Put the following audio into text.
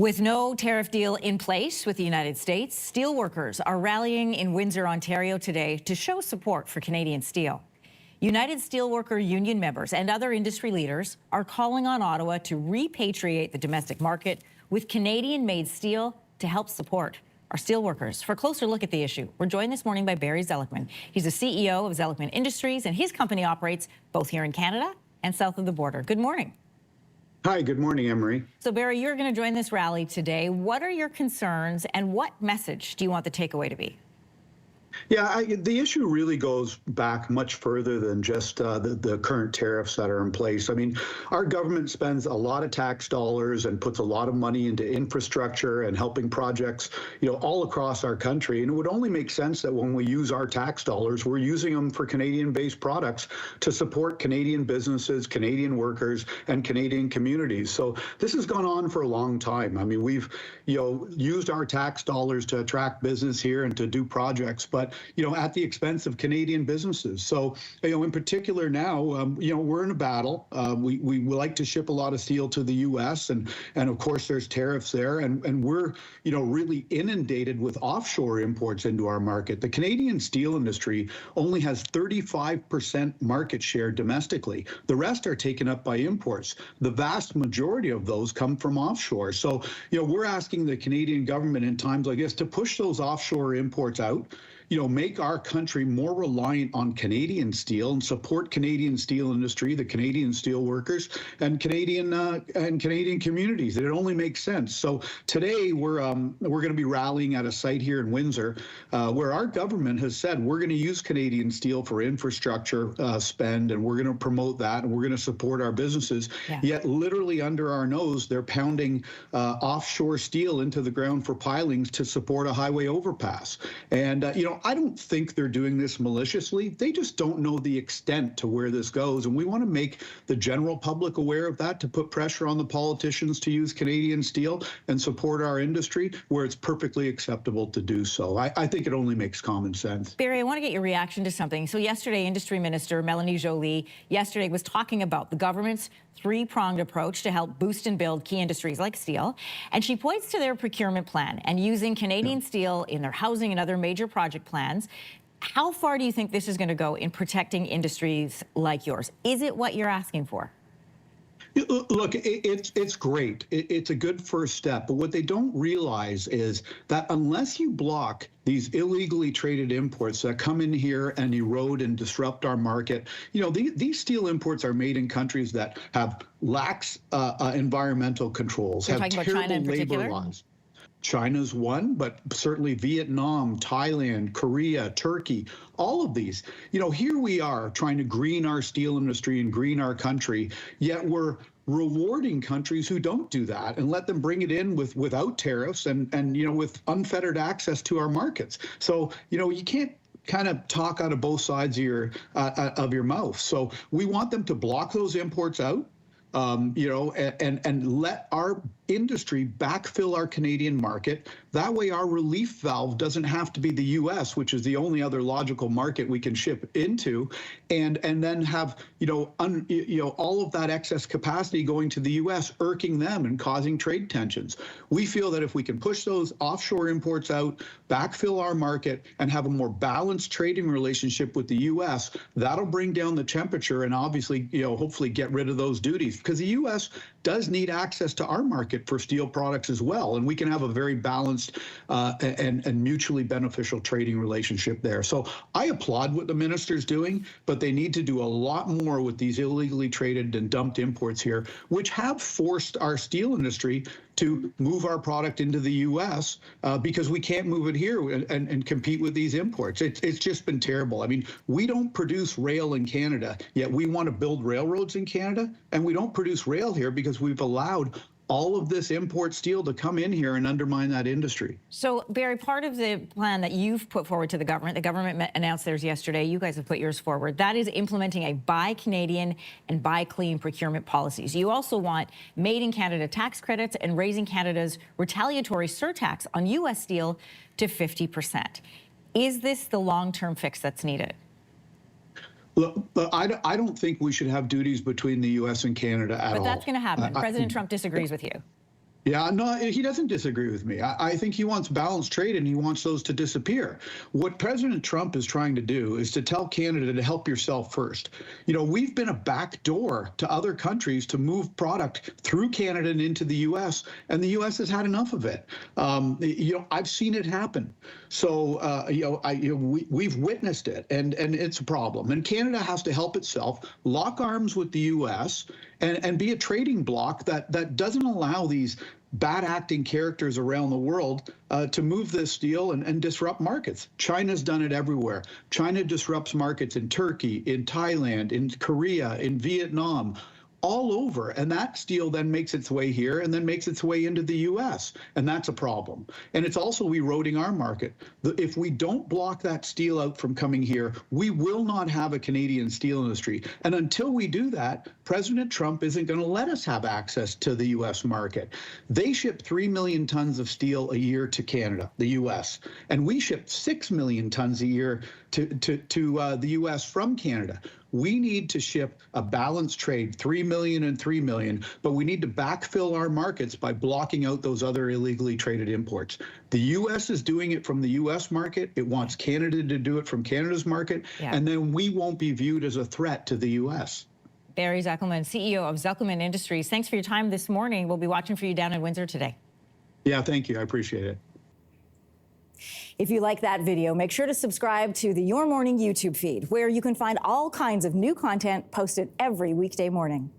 With no tariff deal in place with the United States, steelworkers are rallying in Windsor, Ontario today to show support for Canadian steel. United Steelworker Union members and other industry leaders are calling on Ottawa to repatriate the domestic market with Canadian-made steel to help support our steelworkers. For a closer look at the issue, we're joined this morning by Barry Zelikman. He's the CEO of Zelikman Industries, and his company operates both here in Canada and south of the border. Good morning. Hi, good morning, Anne-Marie. So, Barry, you're going to join this rally today. What are your concerns, and what message do you want the takeaway to be? Yeah, the issue really goes back much further than just the current tariffs that are in place. I mean, our government spends a lot of tax dollars and puts a lot of money into infrastructure and helping projects, all across our country. And it would only make sense that when we use our tax dollars, we're using them for Canadian-based products to support Canadian businesses, Canadian workers, and Canadian communities. So this has gone on for a long time. I mean, we've, used our tax dollars to attract business here and to do projects, but at the expense of Canadian businesses. So, in particular now, we're in a battle. We like to ship a lot of steel to the U.S. and of course there's tariffs there, and we're really inundated with offshore imports into our market. The Canadian steel industry only has 35% market share domestically. The rest are taken up by imports. The vast majority of those come from offshore. So, we're asking the Canadian government in times like this to push those offshore imports out. Make our country more reliant on Canadian steel and support Canadian steel industry, the Canadian steel workers, and Canadian communities. It only makes sense. So today we're going to be rallying at a site here in Windsor, where our government has said we're going to use Canadian steel for infrastructure spend, and we're going to promote that, and we're going to support our businesses. Yeah. Yet literally under our nose, they're pounding offshore steel into the ground for pilings to support a highway overpass. And I don't think they're doing this maliciously. They just don't know the extent to where this goes. And we want to make the general public aware of that, to put pressure on the politicians to use Canadian steel and support our industry where it's perfectly acceptable to do so. I think it only makes common sense. Barry, I want to get your reaction to something. So yesterday, Industry Minister Melanie Joly was talking about the government's three-pronged approach to help boost and build key industries like steel. And she points to their procurement plan and using Canadian steel in their housing and other major project plans. How far do you think this is going to go in protecting industries like yours? Is it what you're asking for? Look, it's great. It's a good first step. But what they don't realize is that unless you block these illegally traded imports that come in here and erode and disrupt our market, these steel imports are made in countries that have lax environmental controls, You're have talking about China in particular? labor laws. China's one, but certainly Vietnam, Thailand, Korea, Turkey, all of these. Here we are trying to green our steel industry and green our country, yet we're rewarding countries who don't do that and let them bring it in without tariffs and with unfettered access to our markets. So, you can't kind of talk out of both sides of your mouth. So we want them to block those imports out. And let our industry backfill our Canadian market. That way our relief valve doesn't have to be the U.S., which is the only other logical market we can ship into, and then have, all of that excess capacity going to the U.S., irking them and causing trade tensions. We feel that if we can push those offshore imports out, backfill our market, and have a more balanced trading relationship with the U.S., that'll bring down the temperature and obviously, hopefully get rid of those duties, because the U.S. does need access to our market for steel products as well, and we can have a very balanced and mutually beneficial trading relationship there. So I applaud what the minister's doing, but they need to do a lot more with these illegally traded and dumped imports here, which have forced our steel industry to move our product into the U.S. Because we can't move it here and compete with these imports. It's just been terrible. I mean, we don't produce rail in Canada, yet we want to build railroads in Canada, and we don't produce rail here because we've allowed all of this import steel to come in here and undermine that industry. So, Barry, part of the plan that you've put forward to the government announced theirs yesterday, you guys have put yours forward, that is implementing a buy Canadian and buy clean procurement policies. You also want made in Canada tax credits and raising Canada's retaliatory surtax on U.S. steel to 50%. Is this the long-term fix that's needed? Look, I don't think we should have duties between the U.S. and Canada at all. But that's going to happen. President Trump disagrees with you. Yeah, no, he doesn't disagree with me. I think he wants balanced trade and he wants those to disappear. What President Trump is trying to do is to tell Canada to help yourself first. You know, we've been a back door to other countries to move product through Canada and into the U.S., and the U.S. has had enough of it. You know, I've seen it happen. So, we've witnessed it, and it's a problem. And Canada has to help itself, lock arms with the U.S., and be a trading bloc that doesn't allow these bad acting characters around the world to move this steel and disrupt markets. China's done it everywhere. China disrupts markets in Turkey, in Thailand, in Korea, in Vietnam, all over. And that steel then makes its way here and then makes its way into the U.S. And that's a problem. And it's also eroding our market. If we don't block that steel out from coming here, we will not have a Canadian steel industry. And until we do that, President Trump isn't going to let us have access to the U.S. market. They ship 3 million tons of steel a year to Canada, the U.S., and we ship 6 million tons a year to the U.S. from Canada. We need to ship a balanced trade, 3 million and 3 million, but we need to backfill our markets by blocking out those other illegally traded imports. The U.S. is doing it from the U.S. market. It wants Canada to do it from Canada's market, and then we won't be viewed as a threat to the U.S. Barry Zuckelman, CEO of Zuckelman Industries. Thanks for your time this morning. We'll be watching for you down in Windsor today. Yeah, thank you. I appreciate it. If you like that video, make sure to subscribe to the Your Morning YouTube feed, where you can find all kinds of new content posted every weekday morning.